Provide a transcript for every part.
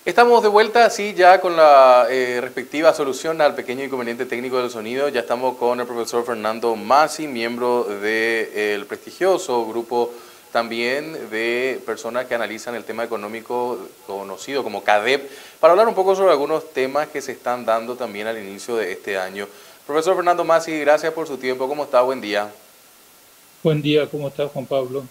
Estamos de vuelta, sí, ya con la respectiva solución al pequeño inconveniente técnico del sonido. Ya estamos con el profesor Fernando Masi, miembro del prestigioso grupo también de personas que analizan el tema económico conocido como CADEP, para hablar un poco sobre algunos temas que se están dando también al inicio de este año. Profesor Fernando Masi, gracias por su tiempo. ¿Cómo está? Buen día. Buen día, ¿cómo estás, Juan Pablo?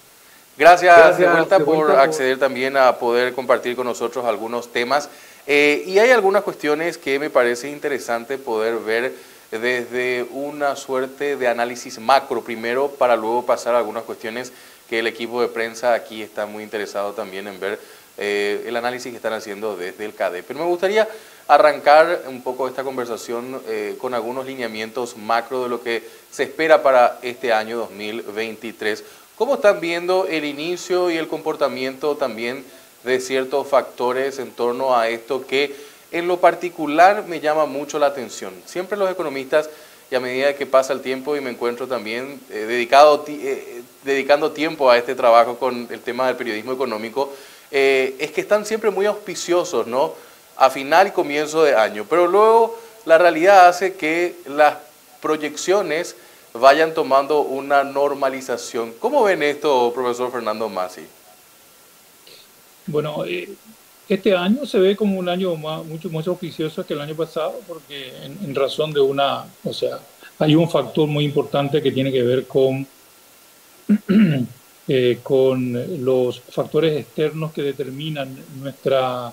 Gracias de Gracias vuelta de por vuelta por... acceder también a poder compartir con nosotros algunos temas. Y hay algunas cuestiones que me parece interesante poder ver desde una suerte de análisis macro primero, para luego pasar a algunas cuestiones que el equipo de prensa aquí está muy interesado también en ver el análisis que están haciendo desde el CADE. Pero me gustaría arrancar un poco esta conversación con algunos lineamientos macro de lo que se espera para este año 2023. ¿Cómo están viendo el inicio y el comportamiento también de ciertos factores en torno a esto que en lo particular me llama mucho la atención? Siempre los economistas, y a medida que pasa el tiempo y me encuentro también dedicando tiempo a este trabajo con el tema del periodismo económico, es que están siempre muy auspiciosos, ¿no? A final y comienzo de año, pero luego la realidad hace que las proyecciones vayan tomando una normalización. ¿Cómo ven esto, profesor Fernando Masi? Bueno, este año se ve como un año mucho más auspicioso que el año pasado, porque en razón de o sea, hay un factor muy importante que tiene que ver con los factores externos que determinan nuestra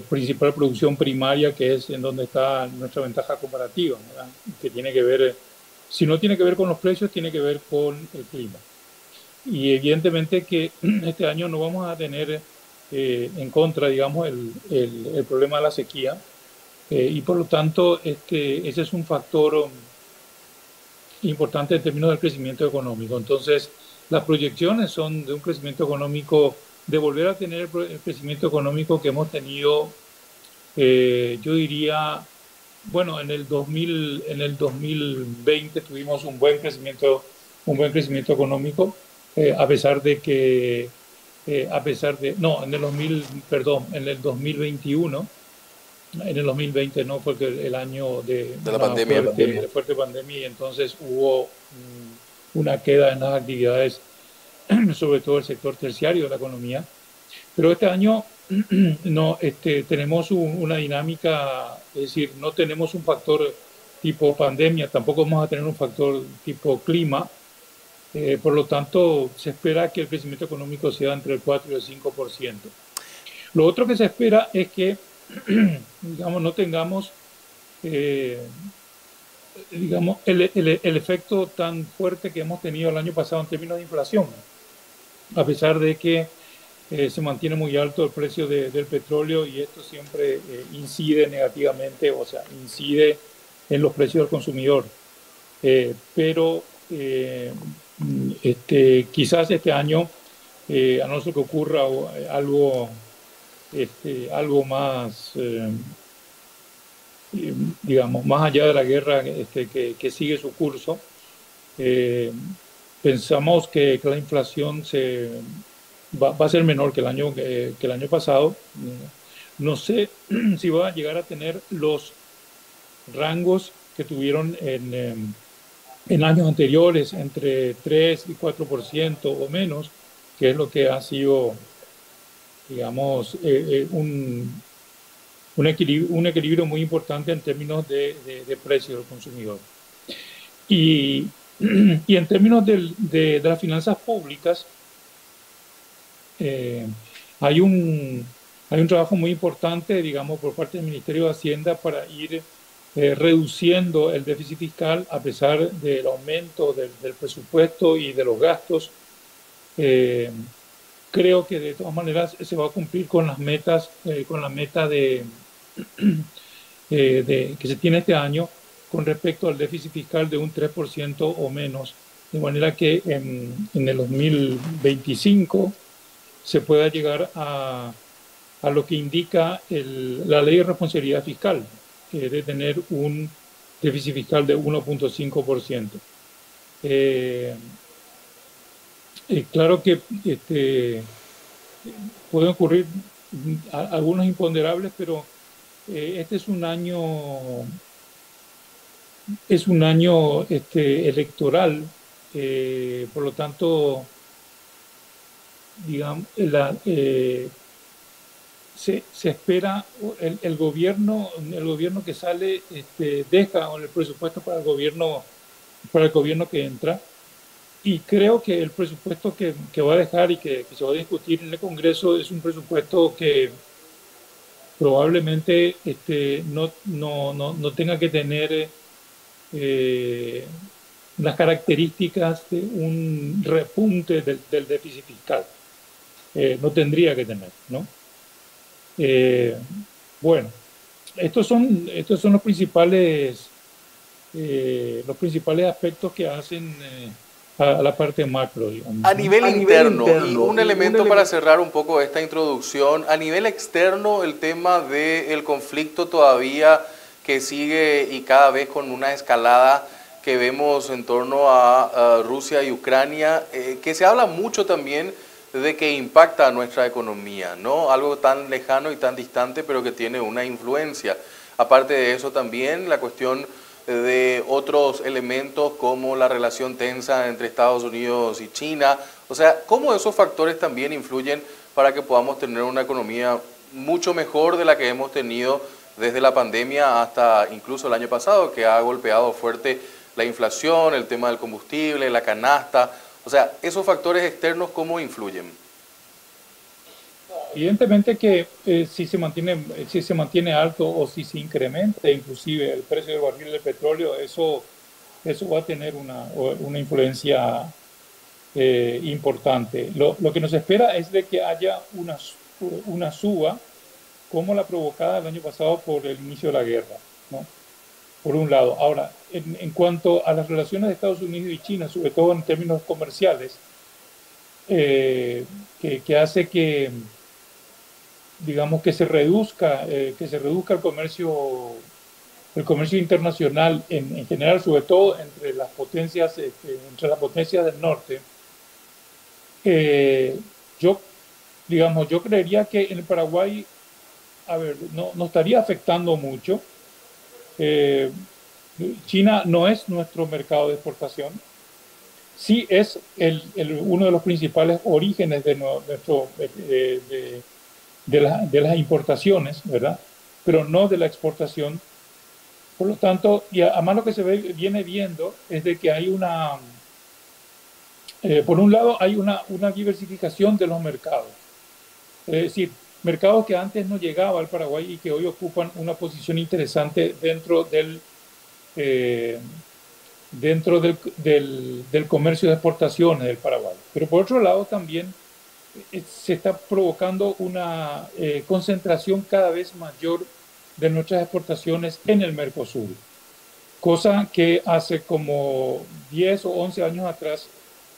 principal producción primaria, que es en donde está nuestra ventaja comparativa, ¿verdad? Que tiene que ver, si no tiene que ver con los precios, tiene que ver con el clima. Y evidentemente que este año no vamos a tener en contra, digamos, el problema de la sequía, y por lo tanto ese es un factor importante en términos del crecimiento económico. Entonces, las proyecciones son de un crecimiento económico, de volver a tener el crecimiento económico que hemos tenido, yo diría, bueno, en el 2020 tuvimos un buen crecimiento económico, a pesar de que, no, en el 2000, perdón, en el 2021, en el 2020 no, porque el año de De la una pandemia. fuerte pandemia, y entonces hubo una queda en las actividades, sobre todo el sector terciario de la economía. Pero este año no, tenemos una dinámica, es decir, no tenemos un factor tipo pandemia, tampoco vamos a tener un factor tipo clima. Por lo tanto, se espera que el crecimiento económico sea entre el 4 y el 5%. Lo otro que se espera es que, digamos, no tengamos, eh, digamos, el efecto tan fuerte que hemos tenido el año pasado en términos de inflación, a pesar de que se mantiene muy alto el precio del petróleo, y esto siempre incide negativamente, o sea, incide en los precios del consumidor. Pero quizás este año, a no ser que ocurra algo, algo más, digamos, más allá de la guerra, que sigue su curso, eh, pensamos que la inflación va a ser menor que el año pasado. No sé si va a llegar a tener los rangos que tuvieron en años anteriores, entre 3 y 4% o menos, que es lo que ha sido, digamos, un equilibrio muy importante en términos de precio del consumidor. Y, y en términos de las finanzas públicas, eh, hay hay un trabajo muy importante, digamos, por parte del Ministerio de Hacienda para ir reduciendo el déficit fiscal a pesar del aumento del presupuesto y de los gastos. Eh, Creo que de todas maneras se va a cumplir con las metas, con la meta que se tiene este año con respecto al déficit fiscal de un 3% o menos, de manera que en el 2025 se pueda llegar a lo que indica la ley de responsabilidad fiscal, de tener un déficit fiscal de 1,5%. Eh, claro que pueden ocurrir algunos imponderables, pero este es un año electoral, por lo tanto, digamos, se espera, el gobierno que sale deja el presupuesto para el gobierno que entra, y creo que el presupuesto que va a dejar y que se va a discutir en el Congreso es un presupuesto que probablemente no tenga que tener eh, las características de un repunte del déficit fiscal. No tendría que tener, ¿no? Eh, bueno, estos son los principales aspectos que hacen a la parte macro, digamos, A ¿no? nivel A nivel interno, y interno, un y un elemento para elemento. cerrar un poco esta introducción, a nivel externo, el tema del conflicto todavía que sigue y cada vez con una escalada que vemos en torno a Rusia y Ucrania, que se habla mucho también de que impacta a nuestra economía, ¿no? Algo tan lejano y tan distante, pero que tiene una influencia. Aparte de eso también la cuestión de otros elementos como la relación tensa entre Estados Unidos y China. O sea, cómo esos factores también influyen para que podamos tener una economía mucho mejor de la que hemos tenido desde la pandemia hasta incluso el año pasado, que ha golpeado fuerte la inflación, el tema del combustible, la canasta. O sea, esos factores externos, ¿cómo influyen? Evidentemente que si se mantiene alto o si se incrementa inclusive el precio del barril de petróleo, eso va a tener una influencia importante. Lo que nos espera es de que haya una suba como la provocada el año pasado por el inicio de la guerra, ¿no? Por un lado. Ahora, en cuanto a las relaciones de Estados Unidos y China, sobre todo en términos comerciales, eh, que hace que, digamos, que se reduzca el comercio internacional en general, sobre todo entre las potencias del norte. eh, yo, digamos, yo creería que en el Paraguay, a ver, no estaría afectando mucho. Eh, China no es nuestro mercado de exportación. Sí es uno de los principales orígenes de las importaciones, ¿verdad? Pero no de la exportación. Por lo tanto, y además lo que viene viendo es de que por un lado, hay una diversificación de los mercados. Es decir, mercados que antes no llegaba al Paraguay y que hoy ocupan una posición interesante eh, del comercio de exportaciones del Paraguay. Pero por otro lado, también se está provocando una concentración cada vez mayor de nuestras exportaciones en el Mercosur, cosa que hace como 10 o 11 años atrás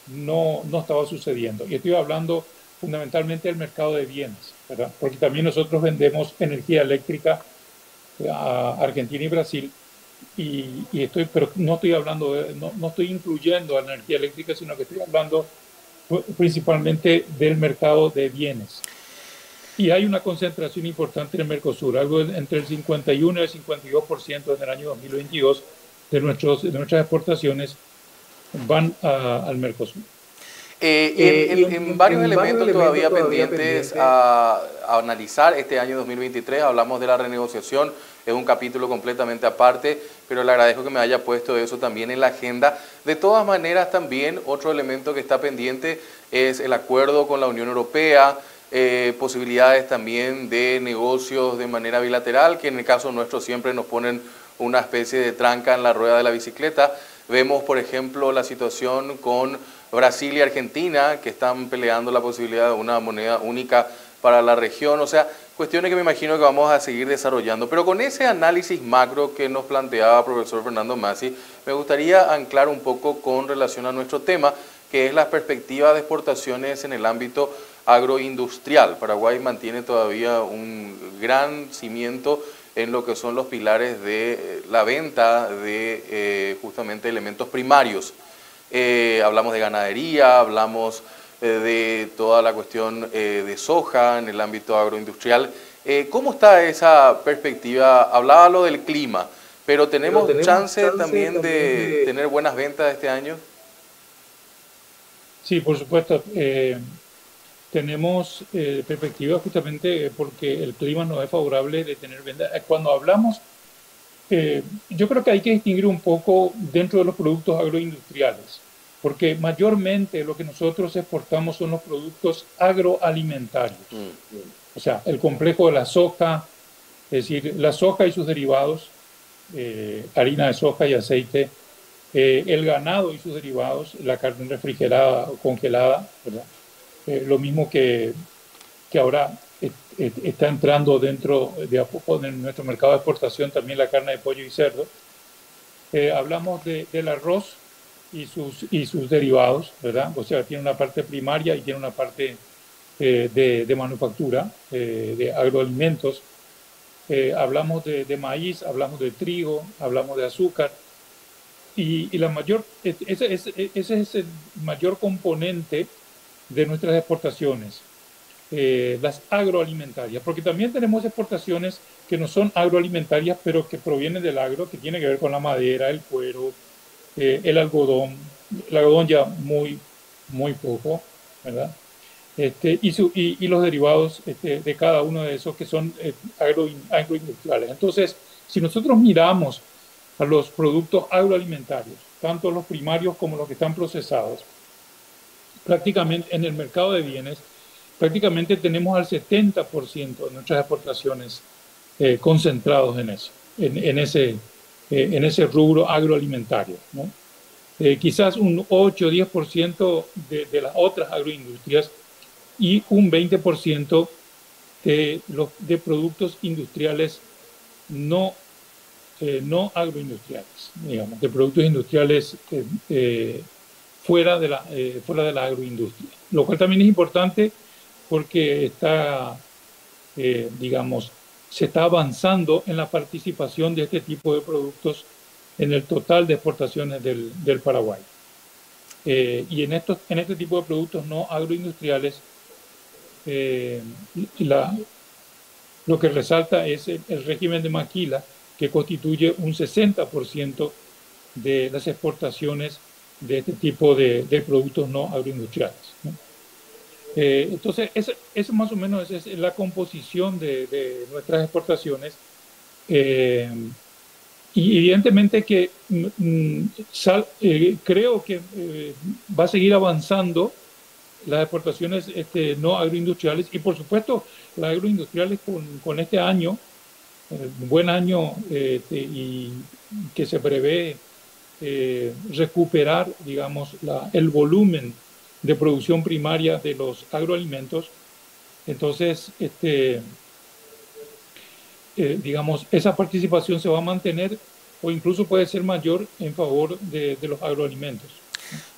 no estaba sucediendo. Y estoy hablando fundamentalmente del mercado de bienes, ¿verdad? Porque también nosotros vendemos energía eléctrica a Argentina y Brasil, pero no estoy hablando no estoy incluyendo a la energía eléctrica, sino que estoy hablando principalmente del mercado de bienes. Y hay una concentración importante en el Mercosur, algo entre el 51 y el 52% en el año 2022 de nuestras exportaciones van al Mercosur. En varios En varios elementos elementos todavía todavía pendientes pendientes. a analizar este año 2023, hablamos de la renegociación, es un capítulo completamente aparte, pero le agradezco que me haya puesto eso también en la agenda. De todas maneras, también otro elemento que está pendiente es el acuerdo con la Unión Europea, posibilidades también de negocios de manera bilateral, que en el caso nuestro siempre nos ponen una especie de tranca en la rueda de la bicicleta. Vemos, por ejemplo, la situación con Brasil y Argentina, que están peleando la posibilidad de una moneda única para la región. O sea, cuestiones que me imagino que vamos a seguir desarrollando. Pero con ese análisis macro que nos planteaba profesor Fernando Massi, me gustaría anclar un poco con relación a nuestro tema, que es la perspectiva de exportaciones en el ámbito agroindustrial. Paraguay mantiene todavía un gran cimiento en lo que son los pilares de la venta de justamente elementos primarios. Hablamos de ganadería, hablamos de toda la cuestión de soja en el ámbito agroindustrial. ¿Cómo está esa perspectiva? Hablaba lo del clima, pero ¿tenemos chance también de tener buenas ventas este año? Sí, por supuesto. Tenemos perspectiva justamente porque el clima no es favorable de tener ventas. Cuando hablamos, yo creo que hay que distinguir un poco dentro de los productos agroindustriales, porque mayormente lo que nosotros exportamos son los productos agroalimentarios. O sea, el complejo de la soja, es decir, la soja y sus derivados, harina de soja y aceite, el ganado y sus derivados, la carne refrigerada o congelada, ¿verdad? Lo mismo que ahora está entrando dentro de a poco en nuestro mercado de exportación también la carne de pollo y cerdo. Hablamos del arroz y sus derivados, ¿verdad? O sea, tiene una parte primaria y tiene una parte de manufactura, de agroalimentos. Hablamos de maíz, hablamos de trigo, hablamos de azúcar. Y ese es el mayor componente de nuestras exportaciones, las agroalimentarias, porque también tenemos exportaciones que no son agroalimentarias, pero que provienen del agro, que tiene que ver con la madera, el cuero, el algodón ya muy poco, ¿verdad? Y los derivados de cada uno de esos que son agroindustriales. Entonces, si nosotros miramos a los productos agroalimentarios, tanto los primarios como los que están procesados, prácticamente en el mercado de bienes, prácticamente tenemos al 70% de nuestras exportaciones concentrados en eso, en ese rubro agroalimentario, ¿no? Quizás un 8 o 10% de las otras agroindustrias y un 20% de productos industriales no agroindustriales, digamos, de productos industriales fuera de la agroindustria. Lo cual también es importante porque digamos, se está avanzando en la participación de este tipo de productos en el total de exportaciones del Paraguay. Y en este tipo de productos no agroindustriales, lo que resalta es el régimen de maquila, que constituye un 60% de las exportaciones de este tipo de productos no agroindustriales, ¿no? Entonces, eso más o menos es la composición de nuestras exportaciones. Y evidentemente que creo que va a seguir avanzando las exportaciones no agroindustriales y por supuesto las agroindustriales con este año, un buen año, y que se prevé recuperar, digamos, el volumen de producción primaria de los agroalimentos. Entonces, digamos, esa participación se va a mantener o incluso puede ser mayor en favor de los agroalimentos.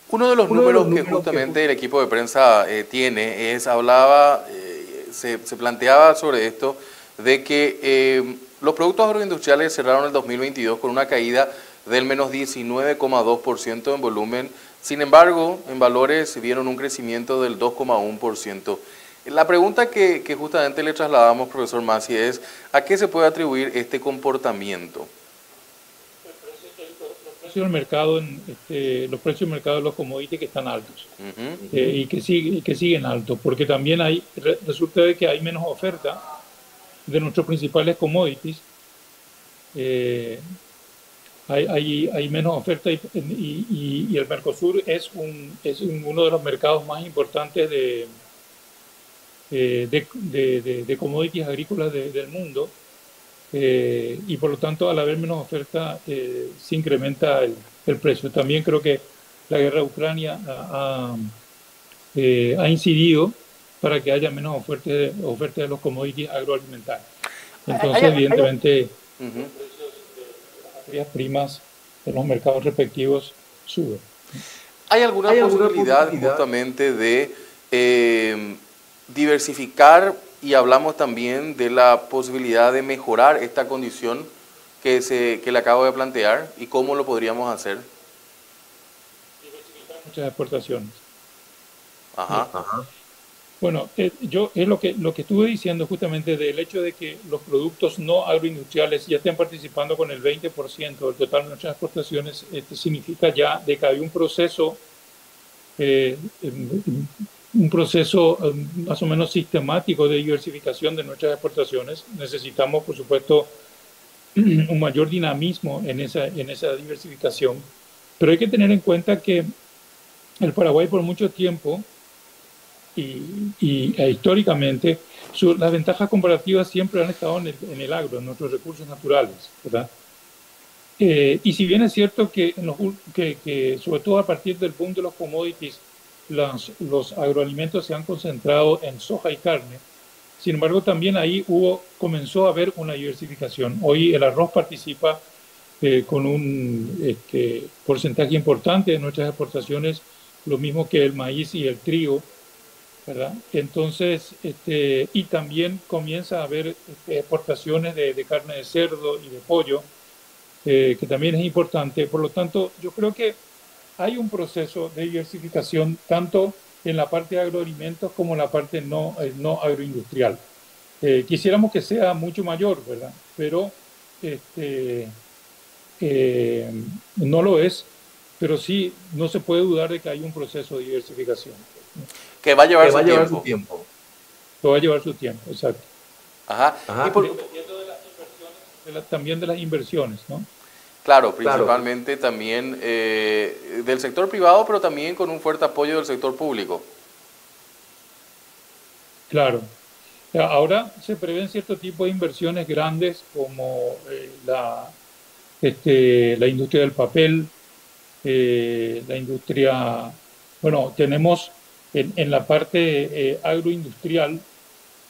Uno de los números que justamente el equipo de prensa tiene se planteaba sobre esto, de que los productos agroindustriales cerraron el 2022 con una caída del menos 19,2% en volumen. Sin embargo, en valores vieron un crecimiento del 2,1%. La pregunta que justamente le trasladamos, profesor Masi, es ¿a qué se puede atribuir este comportamiento? Los precios del mercado de los commodities que están altos, y que siguen altos, porque también resulta de que hay menos oferta de nuestros principales commodities. Hay menos oferta y el Mercosur es uno de los mercados más importantes de commodities agrícolas del mundo, y por lo tanto al haber menos oferta se incrementa el precio. También creo que la guerra de Ucrania ha incidido para que haya menos oferta de los commodities agroalimentarios. Entonces, evidentemente, las primas en los mercados respectivos suben. ¿Hay alguna posibilidad justamente de diversificar, y hablamos también de la posibilidad de mejorar esta condición que le acabo de plantear, y cómo lo podríamos hacer? Muchas exportaciones. Ajá. Bueno, yo es lo que estuve diciendo justamente del hecho de que los productos no agroindustriales ya estén participando con el 20% del total de nuestras exportaciones, significa ya de que hay eh, un proceso más o menos sistemático de diversificación de nuestras exportaciones. Necesitamos, por supuesto, un mayor dinamismo en esa diversificación, pero hay que tener en cuenta que el Paraguay por mucho tiempo históricamente, las ventajas comparativas siempre han estado en el agro, en nuestros recursos naturales, ¿verdad? Y si bien es cierto que, que sobre todo a partir del boom de los commodities, los agroalimentos se han concentrado en soja y carne, sin embargo también ahí comenzó a haber una diversificación. Hoy el arroz participa con un porcentaje importante de nuestras exportaciones, lo mismo que el maíz y el trigo, ¿verdad? Entonces, y también comienza a haber exportaciones de carne de cerdo y de pollo, que también es importante. Por lo tanto, yo creo que hay un proceso de diversificación tanto en la parte de agroalimentos como en la parte no agroindustrial. Quisiéramos que sea mucho mayor, ¿verdad? Pero no lo es, pero sí no se puede dudar de que hay un proceso de diversificación. Que va a llevar Que va su a llevar su tiempo. tiempo. Que va a llevar su tiempo, exacto. Ajá. Ajá. Y por, Dependiendo de las inversiones, también de las inversiones, ¿no? claro, principalmente también del sector privado, pero también con un fuerte apoyo del sector público. Claro. Ahora se prevén cierto tipo de inversiones grandes como la industria del papel, la industria, bueno, tenemos en la parte agroindustrial,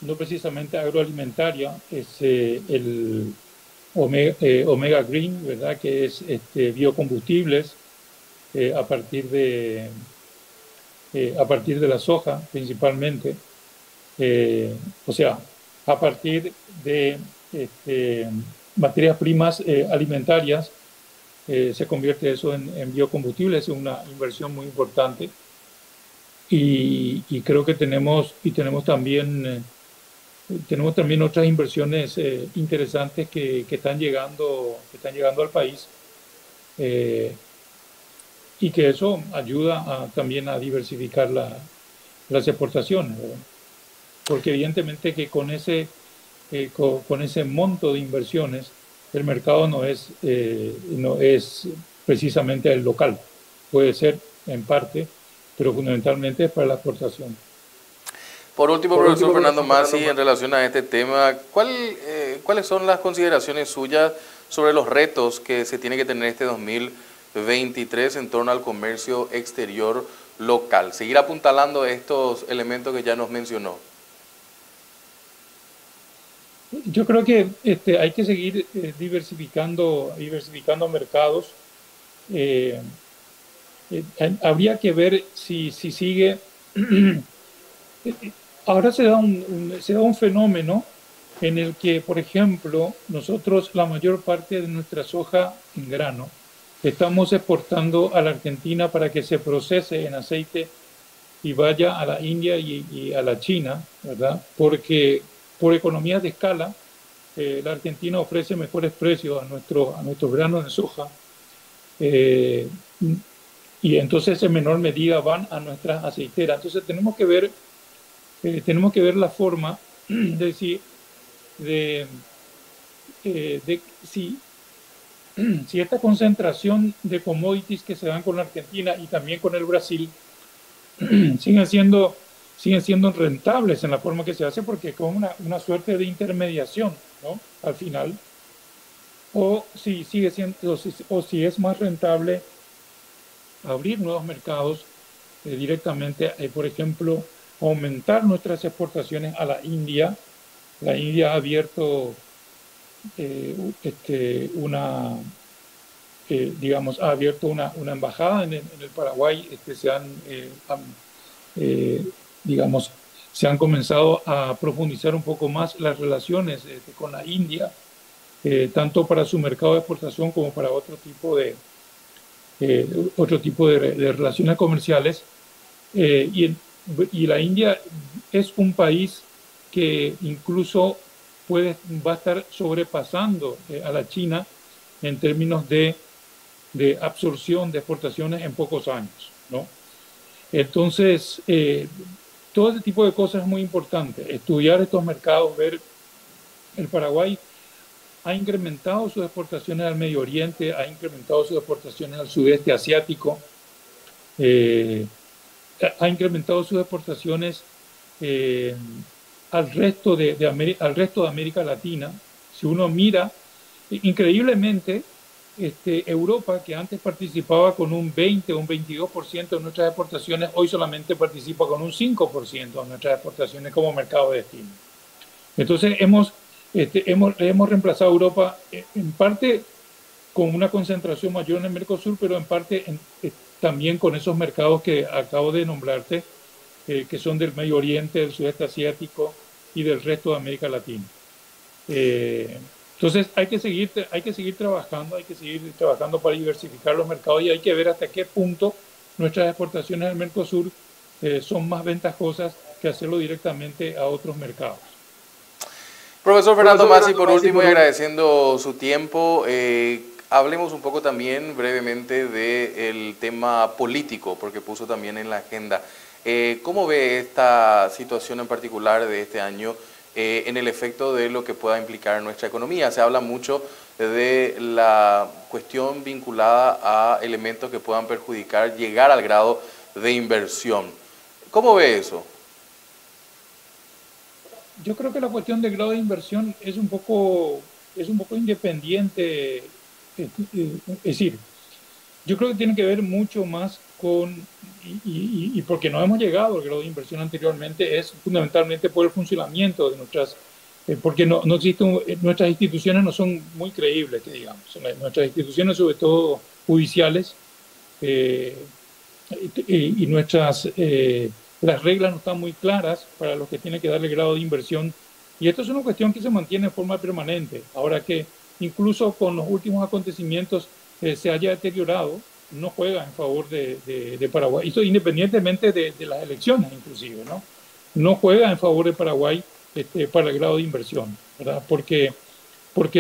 no precisamente agroalimentaria, es el Omega Green, ¿verdad? Que es biocombustibles a partir de la soja principalmente. O sea, a partir de materias primas alimentarias, se convierte eso en biocombustibles, es una inversión muy importante. Y creo que tenemos también otras inversiones interesantes que están llegando al país, y que eso ayuda también a diversificar las exportaciones, ¿verdad? Porque evidentemente que con ese monto de inversiones el mercado no es precisamente el local. Puede ser en parte, pero fundamentalmente es para la exportación. Por último, profesor Fernando Massi, en relación a este tema, ¿cuáles son las consideraciones suyas sobre los retos que se tiene que tener este 2023 en torno al comercio exterior local? Seguir apuntalando estos elementos que ya nos mencionó. Yo creo que hay que seguir diversificando mercados. Habría que ver si sigue. Ahora se da un fenómeno en el que, por ejemplo, nosotros la mayor parte de nuestra soja en grano estamos exportando a la Argentina para que se procese en aceite y vaya a la India y a la China, ¿verdad? Porque por economías de escala, la Argentina ofrece mejores precios a nuestros granos de soja, y entonces en menor medida van a nuestras aceiteras. Entonces tenemos que ver la forma de si esta concentración de commodities que se dan con la Argentina y también con el Brasil siguen siendo rentables en la forma que se hace, porque con una suerte de intermediación, ¿no? Al final, o si es más rentable abrir nuevos mercados directamente, por ejemplo, aumentar nuestras exportaciones a la India. La India ha abierto una embajada en el Paraguay. Digamos, se han comenzado a profundizar un poco más las relaciones con la India, tanto para su mercado de exportación como para otro tipo de relaciones comerciales. Y y la India es un país que incluso va a estar sobrepasando a la China en términos de absorción de exportaciones en pocos años, ¿no? Entonces, todo ese tipo de cosas es muy importante. Estudiar estos mercados, ver el Paraguay ha incrementado sus exportaciones al Medio Oriente, ha incrementado sus exportaciones al sudeste asiático, eh, ha incrementado sus exportaciones eh, al resto de América Latina. Si uno mira, increíblemente, Europa, que antes participaba con un 20 o un 22% de nuestras exportaciones, hoy solamente participa con un 5% de nuestras exportaciones como mercado de destino. Entonces, hemos reemplazado a Europa en parte con una concentración mayor en el Mercosur, pero en parte también con esos mercados que acabo de nombrarte, que son del Medio Oriente, del Sudeste Asiático y del resto de América Latina. Entonces hay que seguir trabajando para diversificar los mercados y hay que ver hasta qué punto nuestras exportaciones al Mercosur son más ventajosas que hacerlo directamente a otros mercados. Profesor Fernando Masi, por último y agradeciendo su tiempo, hablemos un poco también brevemente del tema político, porque puso también en la agenda. ¿Cómo ve esta situación en particular de este año en el efecto de lo que pueda implicar en nuestra economía? Se habla mucho de la cuestión vinculada a elementos que puedan perjudicar, llegar al grado de inversión. ¿Cómo ve eso? Yo creo que la cuestión del grado de inversión es un poco independiente. Es decir, yo creo que tiene que ver mucho más con, y porque no hemos llegado al grado de inversión anteriormente, es fundamentalmente por el funcionamiento de porque no existe, nuestras instituciones no son muy creíbles, que digamos. Nuestras instituciones, sobre todo judiciales, y las reglas no están muy claras para los que tienen que darle grado de inversión. Y esto es una cuestión que se mantiene en forma permanente. Ahora que incluso con los últimos acontecimientos se haya deteriorado, no juega en favor de Paraguay. Esto independientemente de las elecciones, inclusive, ¿no? No juega en favor de Paraguay para el grado de inversión, ¿verdad? Porque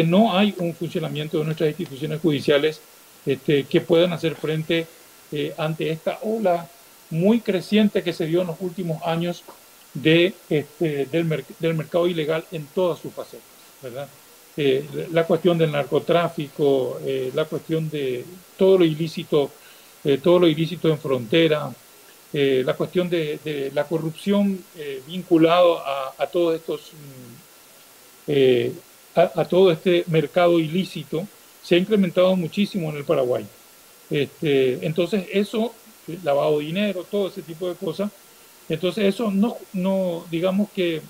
no hay un funcionamiento de nuestras instituciones judiciales que puedan hacer frente ante esta ola muy creciente que se dio en los últimos años del mercado ilegal en todas sus facetas, ¿verdad? La cuestión del narcotráfico, la cuestión de todo lo ilícito en frontera, la cuestión de la corrupción vinculado a todos estos a todo este mercado ilícito se ha incrementado muchísimo en el Paraguay. Entonces eso, lavado de dinero, todo ese tipo de cosas, entonces eso no digamos que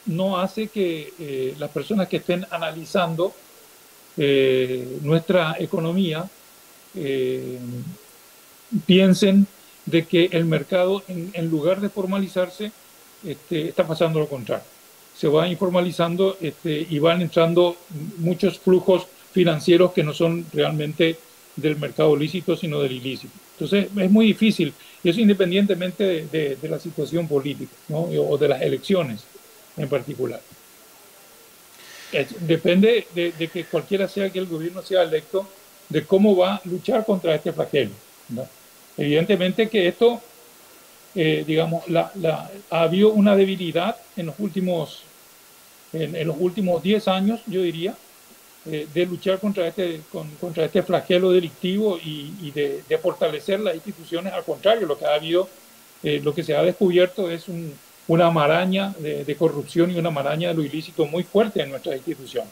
no hace que las personas que estén analizando nuestra economía piensen de que el mercado, en lugar de formalizarse, está pasando lo contrario. Se va informalizando y van entrando muchos flujos financieros que no son realmente del mercado lícito, sino del ilícito. Entonces es muy difícil, y eso independientemente de la situación política, ¿no? O de las elecciones en particular. Depende de que cualquiera sea que el gobierno sea electo, de cómo va a luchar contra este flagelo, ¿no? Evidentemente que esto, digamos, ha habido una debilidad en los últimos 10 años, yo diría, de luchar contra este flagelo delictivo y de fortalecer las instituciones. Al contrario, lo que se ha descubierto es una maraña de corrupción y una maraña de lo ilícito muy fuerte en nuestras instituciones.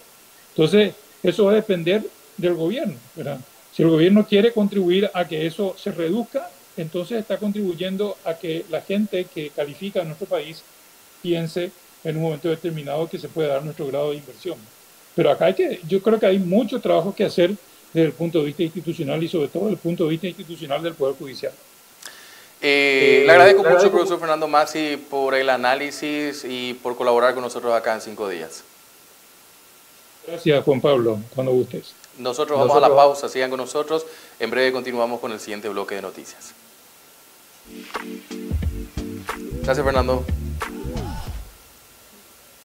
Entonces, eso va a depender del gobierno, ¿verdad? Si el gobierno quiere contribuir a que eso se reduzca, entonces está contribuyendo a que la gente que califica a nuestro país piense en un momento determinado que se puede dar nuestro grado de inversión. Pero acá yo creo que hay mucho trabajo que hacer desde el punto de vista institucional y sobre todo desde el punto de vista institucional del Poder Judicial. Le agradezco mucho, profesor Fernando Masi, por el análisis y por colaborar con nosotros acá en 5 días. Gracias, Juan Pablo, cuando gustes. Nosotros vamos a la pausa, sigan con nosotros. En breve continuamos con el siguiente bloque de noticias. Gracias, Fernando.